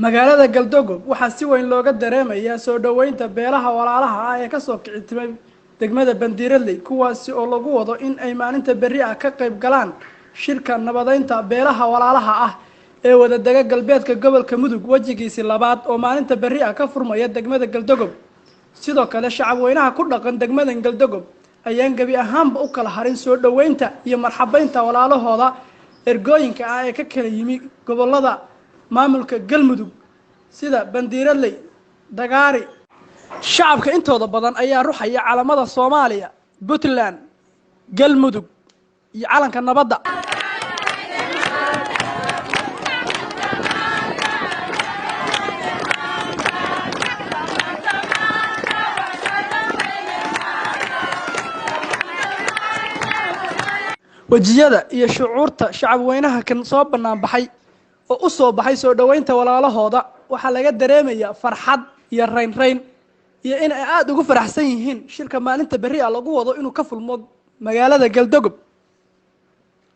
magaalada Galdobog waxaa si weyn looga dareemayaa soo dhaweynta beelaha walaalaha ah ee ka soo kicitay degmada Bandiiraley kuwaasi oo lagu wado in ay maalinta berri ah ka qayb galaan shirka Nabadeyta beelaha walaalaha ah ee wada daga galbeedka gobolka Mudug wajigiisa labaad oo maalinta berri ah ka furmaya degmada Galdobog sidoo kale shacab weynaha ku dhaqan degmada Galdobog ayaan gabi ahaanba u kala harin soo dhaweynta iyo marxabeynta walaalahooda ergooyinka ah ee ka kala yimi gobolada maamulka Galmudug sida Bandiiraley Dagaari shacabka intooda badan ayaa ruxaya calamada Soomaaliya Puntland Galmudug iyo calanka nabadda wajiyada iyo shucuurta shacab weynaha kan soo banaan baxay oo u soo baxay soo dhaweynta walaalahooda waxa laga dareemayaa farxad iyo rayn iyo in ay aad ugu faraxsan yihiin shirka maalinta berri ah lagu wado inuu ka fulmo magaalada Galdobog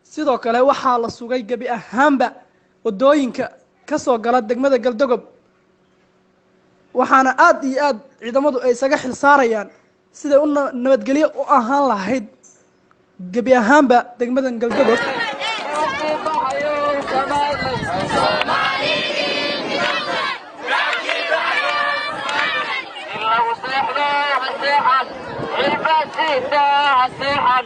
sidoo kale waxa la sugay gabi ahaanba wadooyinka ka soo gala degmada Galdobog waxaana aad iyo aad ciidamadu ay isaga xil saarayaan sida uu nabadgelyo u ahaan lahayd gabi ahaanba degmada Galdobog البسيطة الصيحة